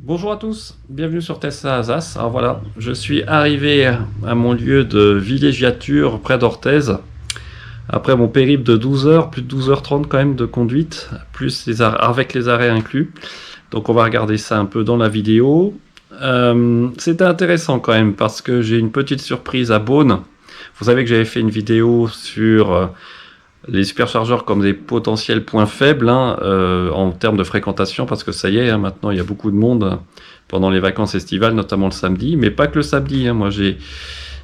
Bonjour à tous, bienvenue sur Tesla Alsace. Alors voilà, je suis arrivé à mon lieu de villégiature près d'Orthez. Après mon périple de 12 heures, plus de 12h30 quand même de conduite, plus avec les arrêts inclus. Donc on va regarder ça un peu dans la vidéo. C'était intéressant quand même parce que j'ai une petite surprise à Beaune. Vous savez que j'avais fait une vidéo sur les superchargeurs comme des potentiels points faibles en termes de fréquentation, parce que ça y est, maintenant il y a beaucoup de monde pendant les vacances estivales, notamment le samedi, mais pas que le samedi. Moi j'ai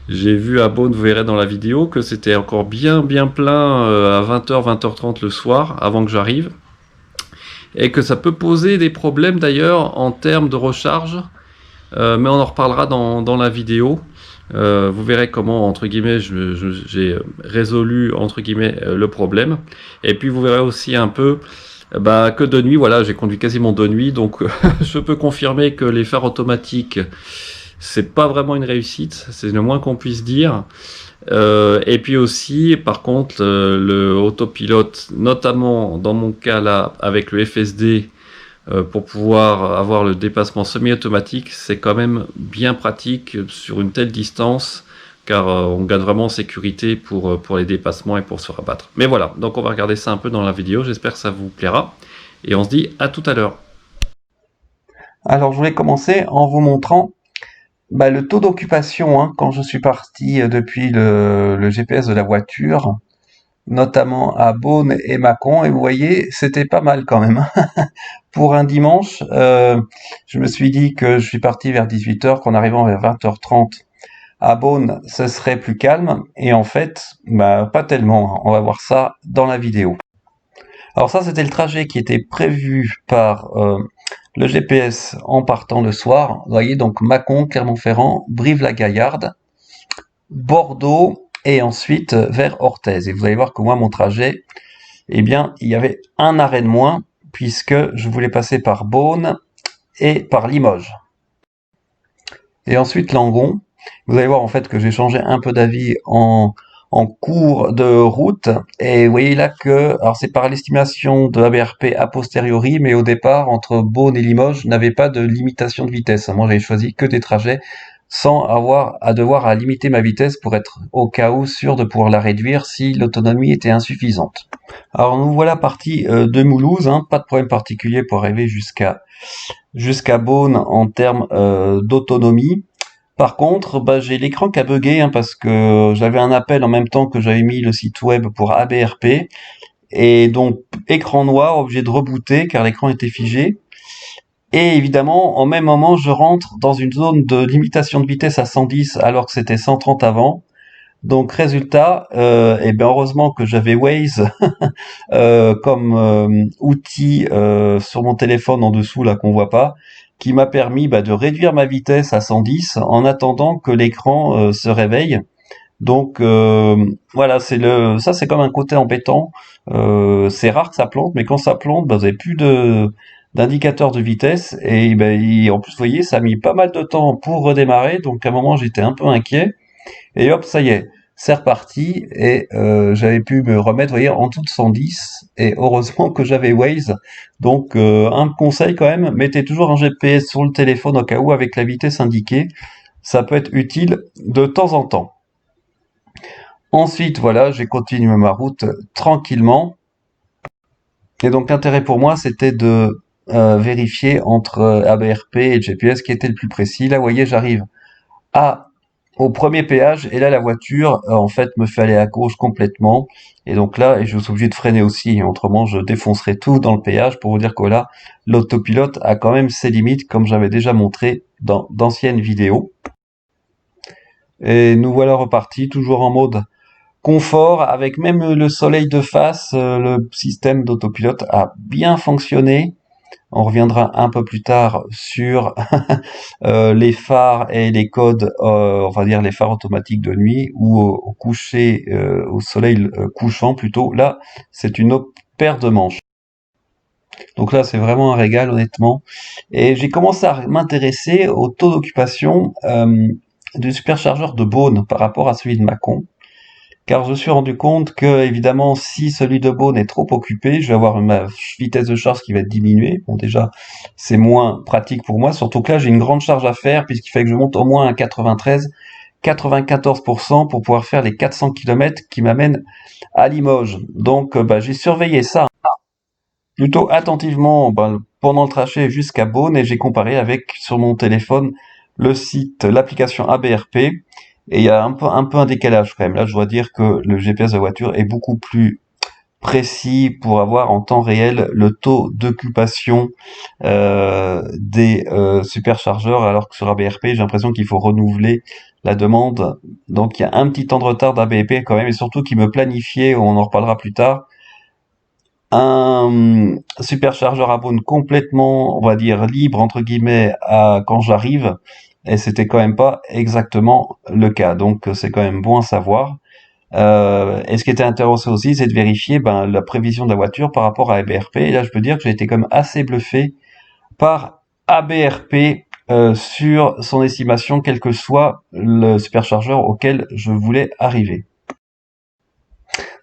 vu à Beaune, vous verrez dans la vidéo, que c'était encore bien plein à 20h, 20h30 le soir, avant que j'arrive, et que ça peut poser des problèmes d'ailleurs en termes de recharge, mais on en reparlera dans la vidéo. Vous verrez comment, entre guillemets, j'ai résolu, entre guillemets, le problème. Et puis vous verrez aussi un peu que de nuit, voilà, j'ai conduit quasiment de nuit, donc je peux confirmer que les phares automatiques, c'est pas vraiment une réussite, c'est le moins qu'on puisse dire. Et puis aussi, par contre, le autopilote, notamment dans mon cas là, avec le FSD, pour pouvoir avoir le dépassement semi-automatique, c'est quand même bien pratique sur une telle distance, car on gagne vraiment en sécurité pour les dépassements et pour se rabattre. Mais voilà, donc on va regarder ça un peu dans la vidéo, j'espère que ça vous plaira, et on se dit à tout à l'heure. Alors, je voulais commencer en vous montrant le taux d'occupation quand je suis parti depuis le GPS de la voiture, notamment à Beaune et Mâcon. Et vous voyez, c'était pas mal quand même. Pour un dimanche, je me suis dit que je suis parti vers 18h, qu'en arrivant vers 20h30 à Beaune, ce serait plus calme. Et en fait, pas tellement. On va voir ça dans la vidéo. Alors ça, c'était le trajet qui était prévu par le GPS en partant le soir. Vous voyez, donc Mâcon, Clermont-Ferrand, Brive-la-Gaillarde, Bordeaux et ensuite vers Orthez. Et vous allez voir que moi, mon trajet, eh bien, il y avait un arrêt de moins puisque je voulais passer par Beaune et par Limoges. Et ensuite Langon. Vous allez voir en fait que j'ai changé un peu d'avis en cours de route. Et vous voyez là que, alors c'est par l'estimation de ABRP a posteriori, mais au départ, entre Beaune et Limoges, n'avait pas de limitation de vitesse. Moi, j'avais choisi que des trajets sans avoir à devoir à limiter ma vitesse pour être au cas où sûr de pouvoir la réduire si l'autonomie était insuffisante. Alors nous voilà partis de Mulhouse, pas de problème particulier pour arriver jusqu'à Beaune en termes d'autonomie. Par contre, j'ai l'écran qui a bugué parce que j'avais un appel en même temps que j'avais mis le site web pour ABRP et donc écran noir, obligé de rebooter car l'écran était figé. Et évidemment, en même moment, je rentre dans une zone de limitation de vitesse à 110 alors que c'était 130 avant. Donc résultat, heureusement que j'avais Waze comme outil sur mon téléphone en dessous là qu'on voit pas, qui m'a permis de réduire ma vitesse à 110 en attendant que l'écran se réveille. Donc voilà, ça c'est comme un côté embêtant. C'est rare que ça plante, mais quand ça plante, vous avez plus d'indicateur de vitesse et en plus vous voyez ça a mis pas mal de temps pour redémarrer. Donc à un moment j'étais un peu inquiet. Et hop, ça y est, c'est reparti et j'avais pu me remettre, vous voyez, en dessous de 110 et heureusement que j'avais Waze. Donc un conseil quand même, mettez toujours un GPS sur le téléphone au cas où avec la vitesse indiquée, ça peut être utile de temps en temps. Ensuite, voilà, j'ai continué ma route tranquillement et donc l'intérêt pour moi c'était de vérifier entre ABRP et le GPS qui était le plus précis. Là, vous voyez, j'arrive à au premier péage et là la voiture en fait me fait aller à gauche complètement et donc là je suis obligé de freiner aussi, autrement je défoncerai tout dans le péage pour vous dire que là l'autopilote a quand même ses limites comme j'avais déjà montré dans d'anciennes vidéos. Et nous voilà repartis toujours en mode confort avec même le soleil de face, le système d'autopilote a bien fonctionné. On reviendra un peu plus tard sur les phares et les codes, on va dire les phares automatiques de nuit ou au coucher, au soleil couchant plutôt. Là, c'est une autre paire de manches. Donc là, c'est vraiment un régal, honnêtement. Et j'ai commencé à m'intéresser au taux d'occupation du superchargeur de Beaune par rapport à celui de Mâcon. car je me suis rendu compte que, évidemment, si celui de Beaune est trop occupé, je vais avoir ma vitesse de charge qui va être diminuée. Bon, déjà, c'est moins pratique pour moi, surtout que là, j'ai une grande charge à faire, puisqu'il fallait que je monte au moins à 93, 94% pour pouvoir faire les 400 km qui m'amènent à Limoges. Donc, j'ai surveillé ça plutôt attentivement pendant le trajet jusqu'à Beaune et j'ai comparé avec sur mon téléphone le site, l'application ABRP et il y a un peu un décalage quand même. Là, je dois dire que le GPS de la voiture est beaucoup plus précis pour avoir en temps réel le taux d'occupation des superchargeurs, alors que sur ABRP, j'ai l'impression qu'il faut renouveler la demande. Donc il y a un petit temps de retard d'ABRP quand même, et surtout qui me planifiait, on en reparlera plus tard, un superchargeur à Beaune complètement, on va dire, libre, entre guillemets, quand j'arrive, et c'était quand même pas exactement le cas. Donc c'est quand même bon à savoir. Et ce qui était intéressant aussi, c'est de vérifier la prévision de la voiture par rapport à ABRP. Et là, je peux dire que j'ai été quand même assez bluffé par ABRP sur son estimation, quel que soit le superchargeur auquel je voulais arriver.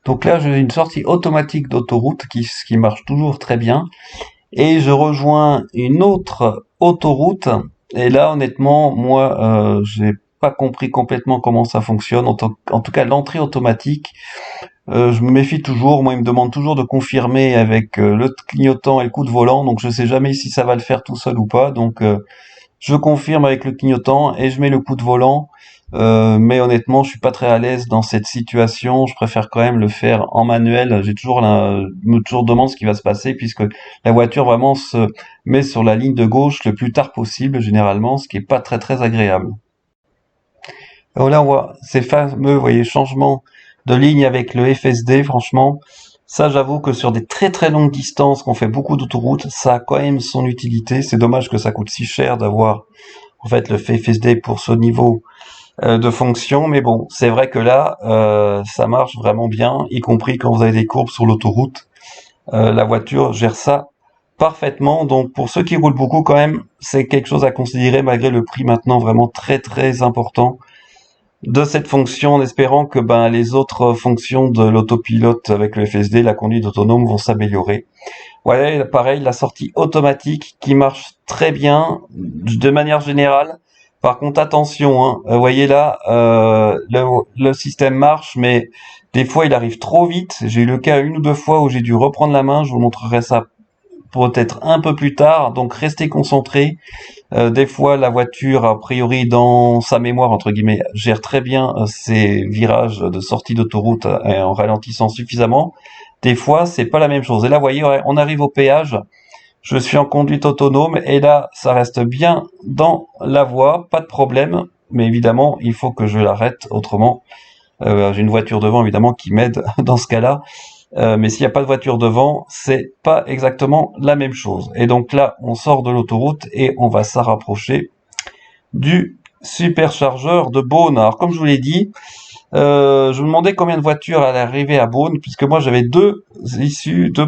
Donc là, j'ai une sortie automatique d'autoroute qui marche toujours très bien. Et je rejoins une autre autoroute. Et là, honnêtement, moi, j'ai pas compris complètement comment ça fonctionne. En tout cas, l'entrée automatique, je me méfie toujours. Moi, il me demande toujours de confirmer avec le clignotant et le coup de volant. Donc, je sais jamais si ça va le faire tout seul ou pas. Donc, je confirme avec le clignotant et je mets le coup de volant. Mais honnêtement, je suis pas très à l'aise dans cette situation. Je préfère quand même le faire en manuel. Me toujours demande ce qui va se passer puisque la voiture vraiment se met sur la ligne de gauche le plus tard possible, généralement, ce qui est pas très très agréable. Alors là, on voit ces fameux, vous voyez, changements de ligne avec le FSD. Franchement, ça, j'avoue que sur des très très longues distances, qu'on fait beaucoup d'autoroutes, ça a quand même son utilité. C'est dommage que ça coûte si cher d'avoir en fait le FSD pour ce niveau de fonction, mais bon, c'est vrai que là, ça marche vraiment bien, y compris quand vous avez des courbes sur l'autoroute. La voiture gère ça parfaitement. Donc pour ceux qui roulent beaucoup quand même, c'est quelque chose à considérer malgré le prix maintenant vraiment très très important de cette fonction, en espérant que les autres fonctions de l'autopilote avec le FSD, la conduite autonome, vont s'améliorer. Voilà, pareil, la sortie automatique qui marche très bien de manière générale. Par contre, attention, hein, vous voyez là, le système marche, mais des fois il arrive trop vite. J'ai eu le cas une ou deux fois où j'ai dû reprendre la main. Je vous montrerai ça peut-être un peu plus tard. Donc restez concentrés. Des fois, la voiture, a priori, dans sa mémoire, entre guillemets, gère très bien ses virages de sortie d'autoroute en ralentissant suffisamment. Des fois, c'est pas la même chose. Et là, vous voyez, on arrive au péage. Je suis en conduite autonome et là, ça reste bien dans la voie, pas de problème. Mais évidemment, il faut que je l'arrête. Autrement, j'ai une voiture devant, évidemment, qui m'aide dans ce cas-là. Mais s'il n'y a pas de voiture devant, c'est pas exactement la même chose. Et donc là, on sort de l'autoroute et on va s'en rapprocher du superchargeur de Beaune. Alors comme je vous l'ai dit, je me demandais combien de voitures allaient arriver à Beaune, puisque moi j'avais deux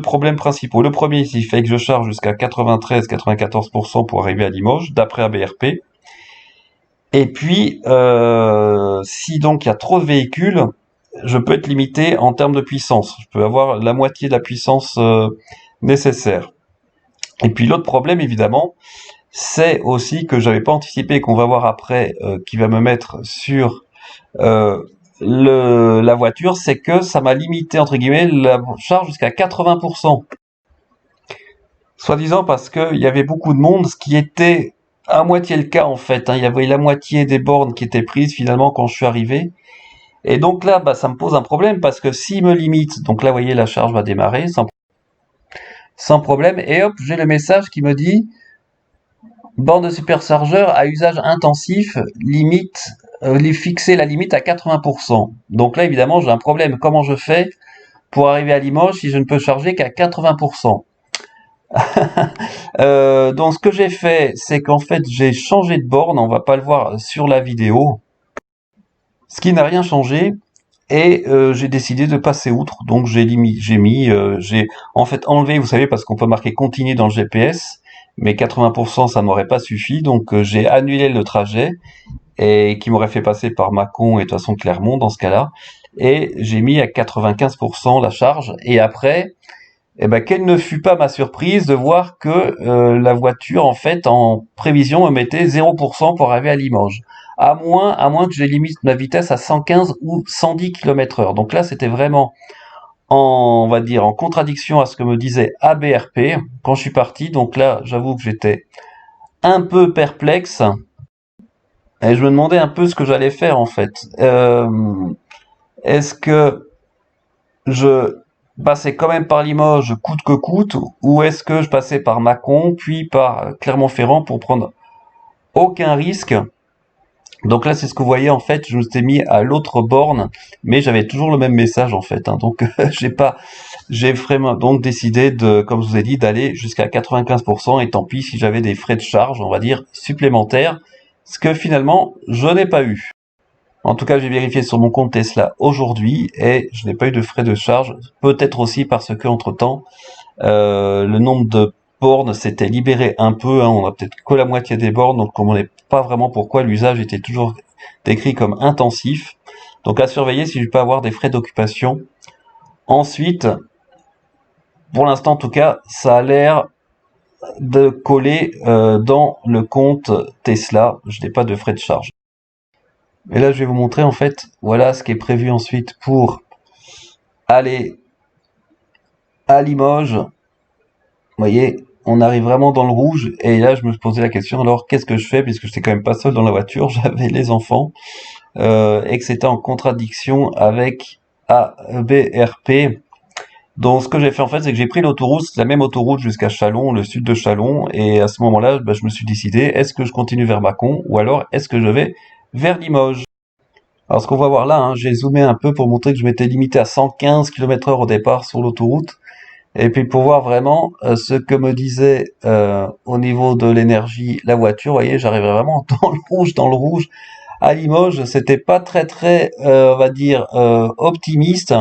problèmes principaux. Le premier, il fait que je charge jusqu'à 93-94% pour arriver à Limoges, d'après ABRP. Et puis, si donc il y a trop de véhicules, je peux être limité en termes de puissance. Je peux avoir la moitié de la puissance nécessaire. Et puis l'autre problème, évidemment, c'est aussi que j'avais pas anticipé, qu'on va voir après, qui va me mettre sur la voiture, c'est que ça m'a limité, entre guillemets, la charge jusqu'à 80%. Soi-disant parce qu'il y avait beaucoup de monde, ce qui était à moitié le cas en fait. Il y avait la moitié des bornes qui étaient prises finalement quand je suis arrivé. Et donc là, ça me pose un problème parce que s'il me limite, donc là, vous voyez, la charge va démarrer sans problème. Et hop, j'ai le message qui me dit borne de superchargeur à usage intensif, limite, fixer la limite à 80%. Donc là, évidemment, j'ai un problème. Comment je fais pour arriver à Limoges si je ne peux charger qu'à 80%? Donc ce que j'ai fait, c'est qu'en fait, j'ai changé de borne. On va pas le voir sur la vidéo. Ce qui n'a rien changé. Et j'ai décidé de passer outre, donc j'ai en fait enlevé, vous savez, parce qu'on peut marquer continue dans le GPS, mais 80% ça m'aurait pas suffi, donc j'ai annulé le trajet et qui m'aurait fait passer par Mâcon et de toute façon Clermont dans ce cas-là. et j'ai mis à 95% la charge. Et après, eh ben, quelle ne fut pas ma surprise de voir que la voiture, en fait, en prévision, me mettait 0% pour arriver à Limoges. À moins que je limite ma vitesse à 115 ou 110 km/h. Donc là, c'était vraiment on va dire, en contradiction à ce que me disait ABRP quand je suis parti. Donc là, j'avoue que j'étais un peu perplexe et je me demandais un peu ce que j'allais faire en fait. Est-ce que je passais quand même par Limoges coûte que coûte, ou est-ce que je passais par Mâcon puis par Clermont-Ferrand pour prendre aucun risque? Donc là, c'est ce que vous voyez, en fait, je me suis mis à l'autre borne, mais j'avais toujours le même message, en fait, hein. Donc, j'ai vraiment donc décidé de, comme je vous ai dit, d'aller jusqu'à 95%, et tant pis si j'avais des frais de charge, on va dire, supplémentaires, ce que finalement, je n'ai pas eu. En tout cas, j'ai vérifié sur mon compte Tesla aujourd'hui, et je n'ai pas eu de frais de charge, peut-être aussi parce que, entre-temps, le nombre de bornes s'était libéré un peu, hein, on a peut-être que la moitié des bornes, donc on ne comprenait pas vraiment pourquoi l'usage était toujours décrit comme intensif. Donc à surveiller si je peux avoir des frais d'occupation. Ensuite, pour l'instant en tout cas, ça a l'air de coller dans le compte Tesla. Je n'ai pas de frais de charge. Et là, je vais vous montrer en fait, voilà ce qui est prévu ensuite pour aller à Limoges. Vous voyez, on arrive vraiment dans le rouge, et là je me posais la question, alors qu'est-ce que je fais, puisque j'étais quand même pas seul dans la voiture, j'avais les enfants, et que c'était en contradiction avec ABRP. Donc ce que j'ai fait en fait, c'est que j'ai pris l'autoroute, la même autoroute jusqu'à Châlons, le sud de Châlons, et à ce moment-là, je me suis décidé, est-ce que je continue vers Mâcon, ou alors est-ce que je vais vers Limoges? Alors ce qu'on va voir là, hein, j'ai zoomé un peu pour montrer que je m'étais limité à 115 km/h au départ sur l'autoroute. Et puis pour voir vraiment ce que me disait au niveau de l'énergie la voiture, vous voyez, j'arrivais vraiment dans le rouge, dans le rouge. À Limoges, c'était pas très très, on va dire, optimiste.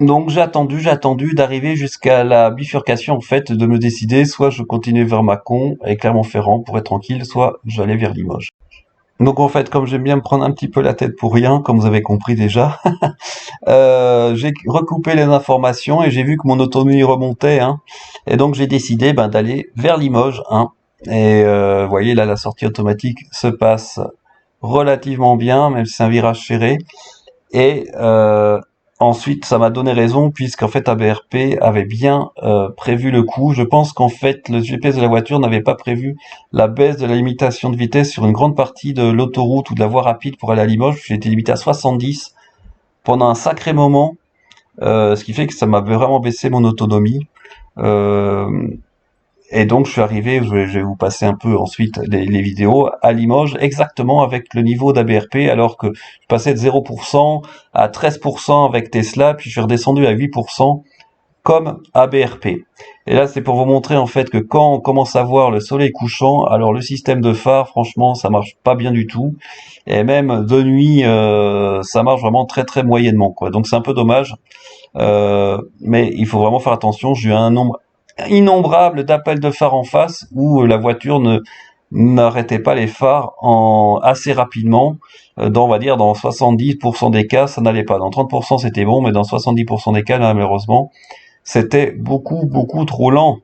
Donc j'ai attendu d'arriver jusqu'à la bifurcation en fait, de me décider, soit je continuais vers Mâcon et Clermont-Ferrand pour être tranquille, soit j'allais vers Limoges. Donc en fait, comme j'aime bien me prendre un petit peu la tête pour rien, comme vous avez compris déjà, j'ai recoupé les informations et j'ai vu que mon autonomie remontait, hein, et donc j'ai décidé d'aller vers Limoges, hein. Et vous voyez là, la sortie automatique se passe relativement bien, même si c'est un virage serré. Et ensuite, ça m'a donné raison, puisqu'en fait ABRP avait bien prévu le coup. Je pense qu'en fait le GPS de la voiture n'avait pas prévu la baisse de la limitation de vitesse sur une grande partie de l'autoroute ou de la voie rapide pour aller à Limoges. J'ai été limité à 70 pendant un sacré moment, ce qui fait que ça m'a vraiment baissé mon autonomie. Et donc je suis arrivé, je vais vous passer un peu ensuite les vidéos, à Limoges, exactement avec le niveau d'ABRP, alors que je passais de 0% à 13% avec Tesla, puis je suis redescendu à 8% comme ABRP. Et là, c'est pour vous montrer en fait que quand on commence à voir le soleil couchant, alors le système de phare, franchement, ça marche pas bien du tout. Et même de nuit, ça marche vraiment très très moyennement, quoi. Donc c'est un peu dommage. Mais il faut vraiment faire attention. J'ai eu un nombre innombrable d'appels de phare en face où la voiture ne n'arrêtait pas les phares assez rapidement. On va dire, dans 70% des cas, ça n'allait pas. Dans 30%, c'était bon, mais dans 70% des cas, là, malheureusement, c'était beaucoup, beaucoup trop lent.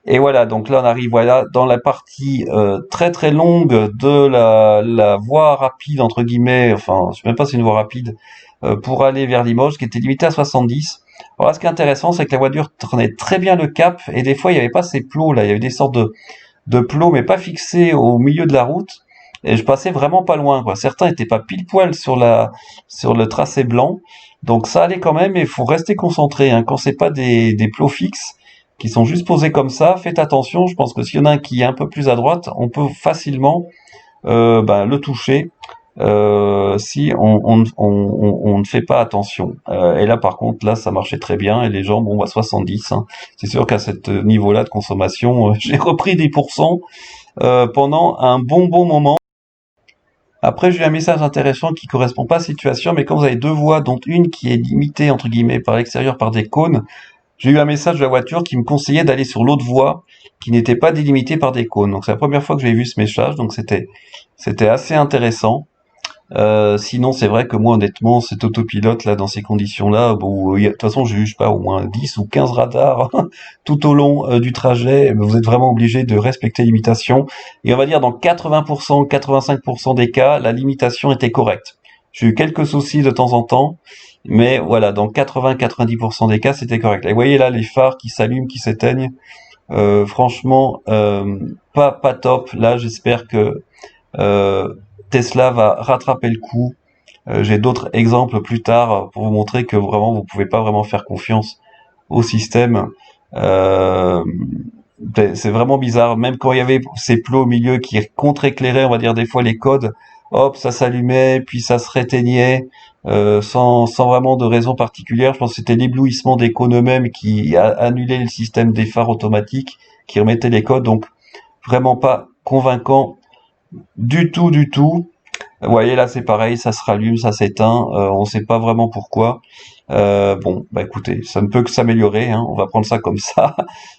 Et voilà, donc là, on arrive voilà, dans la partie très, très longue de la voie rapide, entre guillemets, enfin, je sais même pas si c'est une voie rapide, pour aller vers Limoges, qui était limitée à 70. Alors là, ce qui est intéressant, c'est que la voiture prenait très bien le cap, et des fois, il n'y avait pas ces plots, là, il y avait des sortes de plots, mais pas fixés au milieu de la route, et je passais vraiment pas loin, quoi. Certains étaient pas pile poil sur le tracé blanc, donc ça allait quand même, mais il faut rester concentré, hein. Quand c'est pas des plots fixes, qui sont juste posés comme ça, faites attention, je pense que s'il y en a un qui est un peu plus à droite, on peut facilement le toucher, si on ne fait pas attention. Et là par contre, là ça marchait très bien, et les gens, bon, 70, hein. C'est sûr qu'à ce niveau-là de consommation, j'ai repris 10% pendant un bon moment. Après, j'ai eu un message intéressant qui correspond pas à la situation, mais quand vous avez deux voies, dont une qui est limitée entre guillemets par l'extérieur par des cônes, j'ai eu un message de la voiture qui me conseillait d'aller sur l'autre voie qui n'était pas délimitée par des cônes. Donc c'est la première fois que j'ai vu ce message, donc c'était assez intéressant. Sinon, c'est vrai que moi, honnêtement, cet autopilote là, dans ces conditions-là, bon, de toute façon, j'ai eu, je sais pas, au moins 10 ou 15 radars tout au long du trajet. Vous êtes vraiment obligé de respecter les limitations. Et on va dire dans 80%, 85% des cas, la limitation était correcte. J'ai eu quelques soucis de temps en temps, mais voilà, dans 80-90% des cas, c'était correct. Et vous voyez là les phares qui s'allument, qui s'éteignent. Franchement, pas top. Là, j'espère que euh, Tesla va rattraper le coup. J'ai d'autres exemples plus tard pour vous montrer que vraiment vous pouvez pas vraiment faire confiance au système. Euh, c'est vraiment bizarre. Même quand il y avait ces plots au milieu qui contre-éclairaient, on va dire des fois les codes, hop, ça s'allumait, puis ça se réteignait, sans vraiment de raison particulière. Je pense que c'était l'éblouissement des cônes eux-mêmes qui annulait le système des phares automatiques, qui remettait les codes. Donc vraiment pas convaincant du tout, du tout. Vous voyez là c'est pareil, ça se rallume, ça s'éteint, on sait pas vraiment pourquoi. Bon, bah écoutez, ça ne peut que s'améliorer, hein, on va prendre ça comme ça.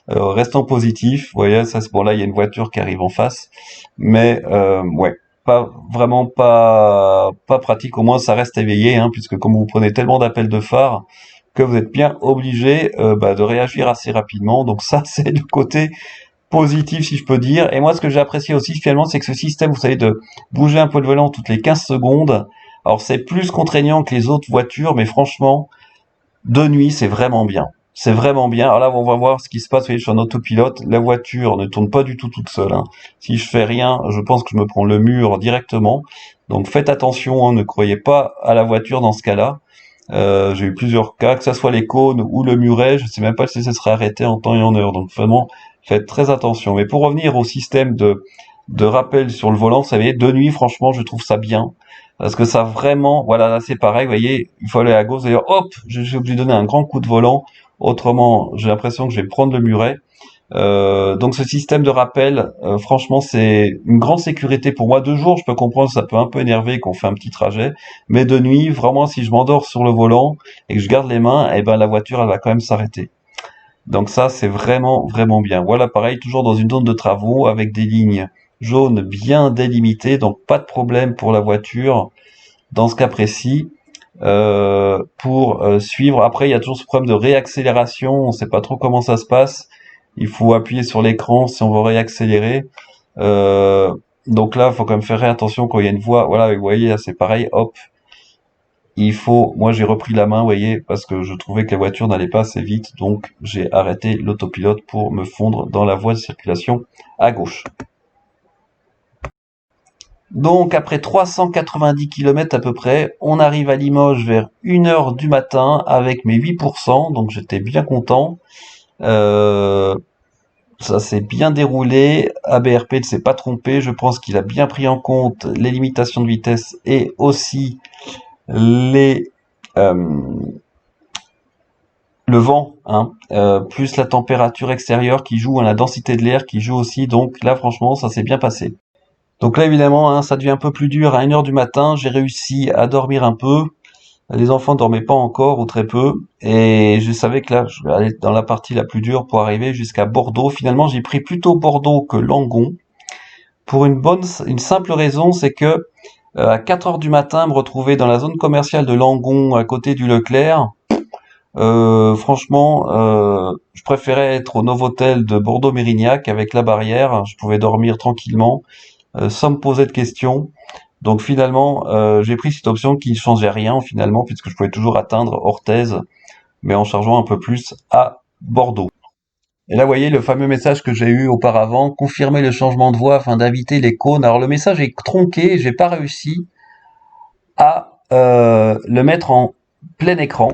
Restons positifs. Vous voyez, ça c'est bon là il y a une voiture qui arrive en face, mais ouais, pas pratique. Au moins ça reste éveillé, hein, puisque comme vous prenez tellement d'appels de phare que vous êtes bien obligé de réagir assez rapidement. Donc ça c'est du côté positif si je peux dire. Et moi ce que j'ai apprécié aussi finalement c'est que ce système, vous savez, de bouger un peu le volant toutes les 15 secondes, alors c'est plus contraignant que les autres voitures, mais franchement, de nuit c'est vraiment bien. C'est vraiment bien. Alors là on va voir ce qui se passe, vous voyez, je suis en autopilote, la voiture ne tourne pas du tout toute seule, hein. Si je fais rien, je pense que je me prends le mur directement. Donc faites attention, hein, ne croyez pas à la voiture dans ce cas-là. J'ai eu plusieurs cas, que ça soit les cônes ou le muret, je sais même pas si ça serait arrêté en temps et en heure. Donc vraiment, faites très attention. Mais pour revenir au système de rappel sur le volant, vous savez, de nuit, franchement, je trouve ça bien. Parce que ça vraiment, voilà, là c'est pareil, vous voyez, il faut aller à gauche, d'ailleurs, hop, je suis obligé de donner un grand coup de volant. Autrement, j'ai l'impression que je vais prendre le muret. Donc ce système de rappel, franchement, c'est une grande sécurité pour moi. De jour, je peux comprendre, ça peut un peu énerver qu'on fait un petit trajet, mais de nuit, vraiment, si je m'endors sur le volant et que je garde les mains, eh ben la voiture, elle va quand même s'arrêter. Donc ça, c'est vraiment, vraiment bien. Voilà, pareil, toujours dans une zone de travaux avec des lignes jaunes bien délimitées, donc pas de problème pour la voiture dans ce cas précis. Pour suivre. Après, il y a toujours ce problème de réaccélération. On ne sait pas trop comment ça se passe. Il faut appuyer sur l'écran si on veut réaccélérer. Euh, donc là, il faut quand même faire attention quand il y a une voie. Voilà, vous voyez, là, c'est pareil. Hop, il faut. Moi, j'ai repris la main, vous voyez, parce que je trouvais que la voiture n'allait pas assez vite. Donc, j'ai arrêté l'autopilote pour me fondre dans la voie de circulation à gauche. Donc après 390 km à peu près, on arrive à Limoges vers 1 heure du matin avec mes 8%, donc j'étais bien content. Euh, Ça s'est bien déroulé, ABRP ne s'est pas trompé, je pense qu'il a bien pris en compte les limitations de vitesse et aussi les le vent, hein, plus la température extérieure qui joue, hein, la densité de l'air qui joue aussi, donc là franchement ça s'est bien passé. Donc là, évidemment, hein, ça devient un peu plus dur. À 1 heure du matin, j'ai réussi à dormir un peu. Les enfants dormaient pas encore ou très peu. Et je savais que là, je vais aller dans la partie la plus dure pour arriver jusqu'à Bordeaux. Finalement, j'ai pris plutôt Bordeaux que Langon. Pour une simple raison, c'est que à 4 heures du matin, me retrouver dans la zone commerciale de Langon, à côté du Leclerc, franchement, je préférais être au Novotel de Bordeaux-Mérignac avec la barrière. Je pouvais dormir tranquillement sans me poser de questions. Donc finalement, j'ai pris cette option qui ne changeait rien finalement, puisque je pouvais toujours atteindre Orthez, mais en chargeant un peu plus à Bordeaux. Et là, vous voyez le fameux message que j'ai eu auparavant, confirmer le changement de voie afin d'inviter les cônes. Alors le message est tronqué, j'ai pas réussi à le mettre en plein écran.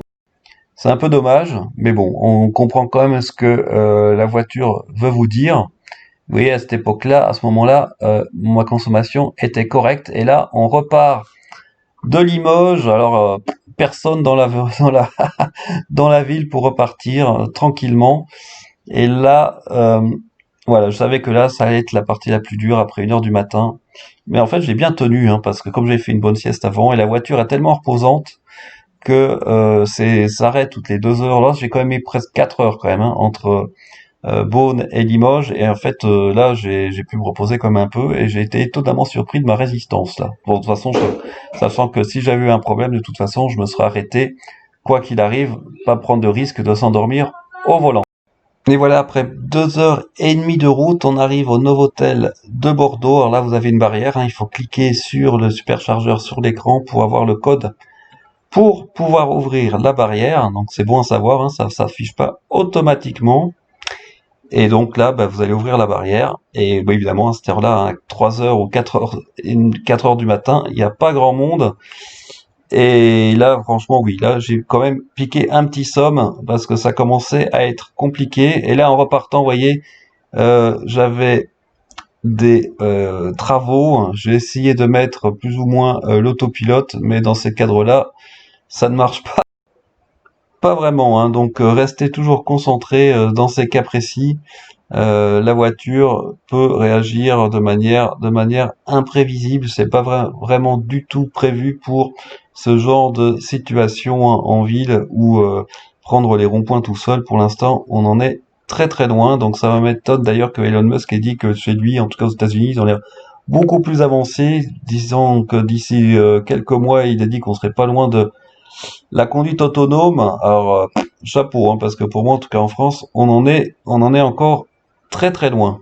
C'est un peu dommage, mais bon, on comprend quand même ce que la voiture veut vous dire. Vous voyez, à cette époque-là, à ce moment-là, ma consommation était correcte. Et là, on repart de Limoges. Alors, personne dans la, dans la ville pour repartir tranquillement. Et là, voilà, je savais que là, ça allait être la partie la plus dure après 1 heure du matin. Mais en fait, j'ai bien tenu, hein, parce que comme j'ai fait une bonne sieste avant, et la voiture est tellement reposante que ça s'arrête toutes les 2 heures. Là, j'ai quand même mis presque 4 heures quand même, hein, entre Beaune et Limoges. Et en fait, là, j'ai pu me reposer comme un peu et j'ai été étonnamment surpris de ma résistance là. Bon, de toute façon, sachant que si j'avais eu un problème, de toute façon, je me serais arrêté, quoi qu'il arrive, pas prendre de risque de s'endormir au volant. Et voilà, après 2 heures et demie de route, on arrive au Novotel de Bordeaux. Alors là, vous avez une barrière, hein, il faut cliquer sur le superchargeur sur l'écran pour avoir le code pour pouvoir ouvrir la barrière. Donc c'est bon à savoir, hein, ça s'affiche pas automatiquement. Et donc là, bah, vous allez ouvrir la barrière. Et bah, évidemment, à cette heure-là, hein, 3 heures ou 4 heures, 4 heures du matin, il n'y a pas grand monde. Et là, franchement, oui, là, j'ai quand même piqué un petit somme parce que ça commençait à être compliqué. Et là, en repartant, vous voyez, j'avais des travaux. J'ai essayé de mettre plus ou moins l'autopilote, mais dans ces cadres-là, ça ne marche pas vraiment, hein. Donc, restez toujours concentré dans ces cas précis. La voiture peut réagir de manière imprévisible. C'est pas vraiment du tout prévu pour ce genre de situation en ville ou prendre les ronds-points tout seul. Pour l'instant, on en est très très loin. Donc ça m'étonne d'ailleurs que Elon Musk ait dit que chez lui, en tout cas aux États-Unis, ils ont l'air beaucoup plus avancés. Disons que d'ici quelques mois, il a dit qu'on serait pas loin de la conduite autonome. Alors chapeau, hein, parce que pour moi, en tout cas en France, on en est encore très très loin.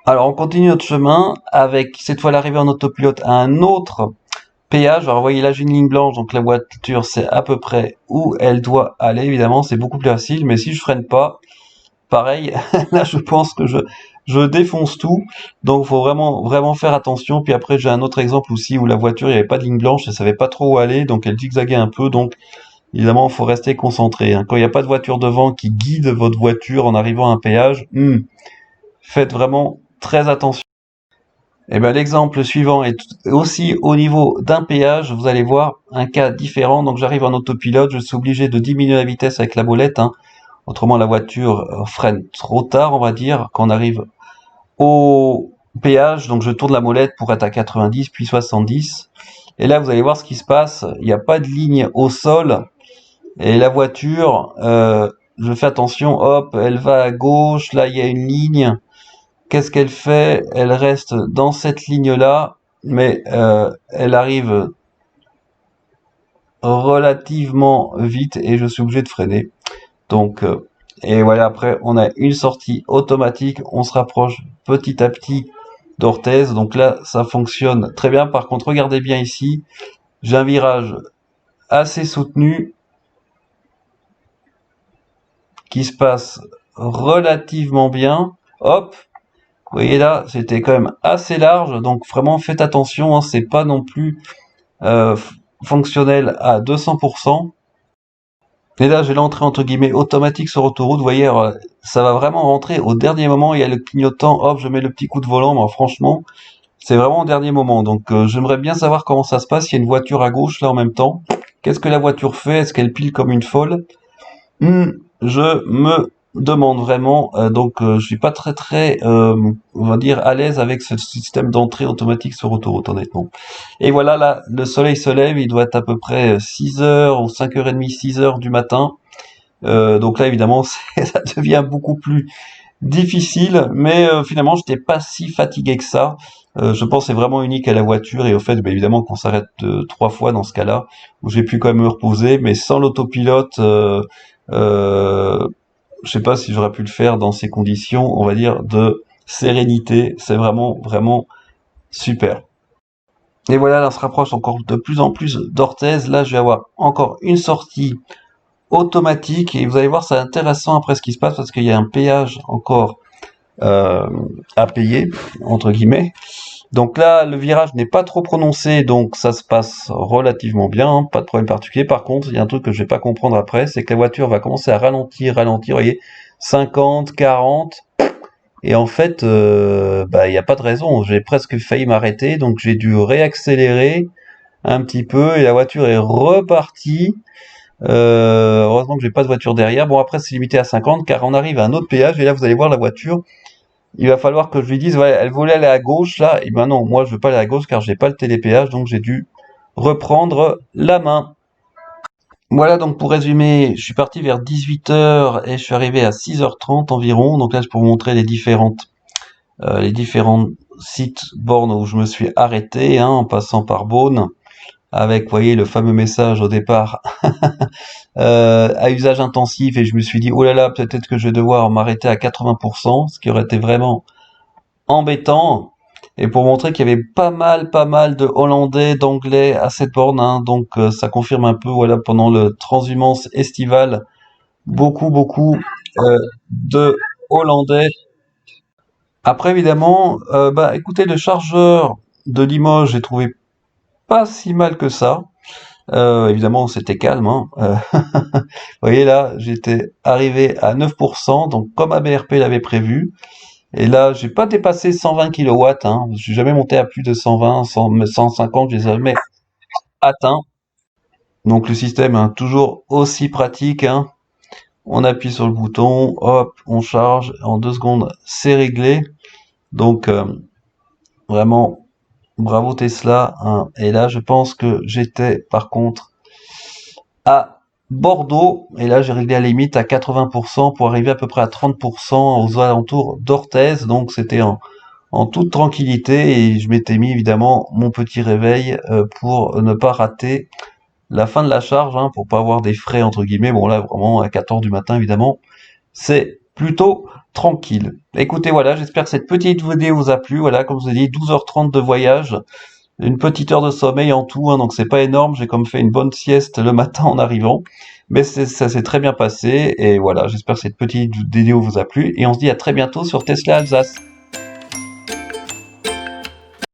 Alors on continue notre chemin avec cette fois l'arrivée en autopilote à un autre péage. Alors vous voyez là j'ai une ligne blanche, donc la voiture sait à peu près où elle doit aller. Évidemment c'est beaucoup plus facile, mais si je freine pas, pareil, là je pense que je défonce tout. Donc faut vraiment vraiment faire attention. Puis après j'ai un autre exemple aussi où la voiture il n'y avait pas de ligne blanche, elle savait pas trop où aller, donc elle zigzaguait un peu. Donc évidemment il faut rester concentré, hein. Quand il n'y a pas de voiture devant qui guide votre voiture en arrivant à un péage, faites vraiment très attention. Et ben, l'exemple suivant est aussi au niveau d'un péage. Vous allez voir un cas différent. Donc, j'arrive en autopilote. Je suis obligé de diminuer la vitesse avec la molette, hein. Autrement, la voiture freine trop tard, on va dire, quand on arrive au péage. Donc, je tourne la molette pour être à 90, puis 70. Et là, vous allez voir ce qui se passe. Il n'y a pas de ligne au sol. Et la voiture, je fais attention, hop, elle va à gauche. Là, il y a une ligne. Qu'est-ce qu'elle fait? Elle reste dans cette ligne-là, mais elle arrive relativement vite et je suis obligé de freiner. Donc, et voilà, après, on a une sortie automatique. On se rapproche petit à petit d'Orthez. Donc là, ça fonctionne très bien. Par contre, regardez bien ici. J'ai un virage assez soutenu qui se passe relativement bien. Hop! Vous voyez là, c'était quand même assez large, donc vraiment faites attention, hein, c'est pas non plus fonctionnel à 200%. Et là, j'ai l'entrée entre guillemets automatique sur autoroute. Vous voyez, ça va vraiment rentrer au dernier moment. Il y a le clignotant, hop, je mets le petit coup de volant. Mais franchement, c'est vraiment au dernier moment. Donc, j'aimerais bien savoir comment ça se passe. Il y a une voiture à gauche là en même temps. Qu'est-ce que la voiture fait? Est-ce qu'elle pile comme une folle? Je me demande vraiment. Donc, je suis pas très très, on va dire, à l'aise avec ce système d'entrée automatique sur autoroute, honnêtement. Et voilà, là, le soleil se lève. Il doit être à peu près 6 heures ou 5h30, 6 heures du matin. Donc là, évidemment, ça devient beaucoup plus difficile, mais finalement, j'étais pas si fatigué que ça. Je pense que c'est vraiment unique à la voiture et au fait, bah, évidemment, qu'on s'arrête 3 fois dans ce cas-là, où j'ai pu quand même me reposer, mais sans l'autopilote, euh, je sais pas si j'aurais pu le faire dans ces conditions, on va dire, de sérénité. C'est vraiment, vraiment super. Et voilà, là, on se rapproche encore de plus en plus d'Orthez. Là, je vais avoir encore une sortie automatique et vous allez voir, c'est intéressant après ce qui se passe parce qu'il y a un péage encore euh, à payer, entre guillemets. Donc là, le virage n'est pas trop prononcé, donc ça se passe relativement bien, hein, pas de problème particulier. Par contre, il y a un truc que je vais pas comprendre après, c'est que la voiture va commencer à ralentir, vous voyez, 50, 40, et en fait, bah, il n'y a pas de raison. J'ai presque failli m'arrêter, donc j'ai dû réaccélérer un petit peu, et la voiture est repartie. Heureusement que j'ai pas de voiture derrière. Bon, après, c'est limité à 50, car on arrive à un autre péage, et là, vous allez voir la voiture. Il va falloir que je lui dise, ouais, elle voulait aller à gauche, là, et ben non, moi, je veux pas aller à gauche, car j'ai pas le télépéage, donc j'ai dû reprendre la main. Voilà, donc pour résumer, je suis parti vers 18 h et je suis arrivé à 6 h 30 environ. Donc là, c'est pour vous montrer les différents sites bornes où je me suis arrêté, hein, en passant par Beaune, avec, vous voyez, le fameux message au départ à usage intensif, et je me suis dit, oh là là, peut-être que je vais devoir m'arrêter à 80%, ce qui aurait été vraiment embêtant. Et pour montrer qu'il y avait pas mal de Hollandais, d'Anglais à cette borne, hein, donc ça confirme un peu, voilà, pendant le transhumance estivale, beaucoup de Hollandais. Après, évidemment, bah, écoutez, le chargeur de Limoges, j'ai trouvé pas si mal que ça. Évidemment, c'était calme, hein. Vous voyez là, j'étais arrivé à 9%, donc comme ABRP l'avait prévu. Et là, j'ai pas dépassé 120 kW, hein. Je suis jamais monté à plus de 120, 150, je les ai jamais atteints. Donc le système est toujours aussi pratique, hein. On appuie sur le bouton, hop, on charge, en 2 secondes, c'est réglé. Donc vraiment, bravo Tesla, hein. Et là, je pense que j'étais par contre à Bordeaux, et là j'ai réglé à la limite à 80% pour arriver à peu près à 30% aux alentours d'Orthez, donc c'était en toute tranquillité, et je m'étais mis évidemment mon petit réveil pour ne pas rater la fin de la charge, hein, pour pas avoir des frais entre guillemets. Bon là vraiment à 4 h du matin évidemment, c'est plutôt tranquille. Écoutez, voilà, j'espère que cette petite vidéo vous a plu. Voilà, comme je vous ai dit, 12 h 30 de voyage, une petite heure de sommeil en tout, hein, donc c'est pas énorme. J'ai comme fait une bonne sieste le matin en arrivant, mais ça s'est très bien passé. Et voilà, j'espère que cette petite vidéo vous a plu, et on se dit à très bientôt sur Tesla Alsace.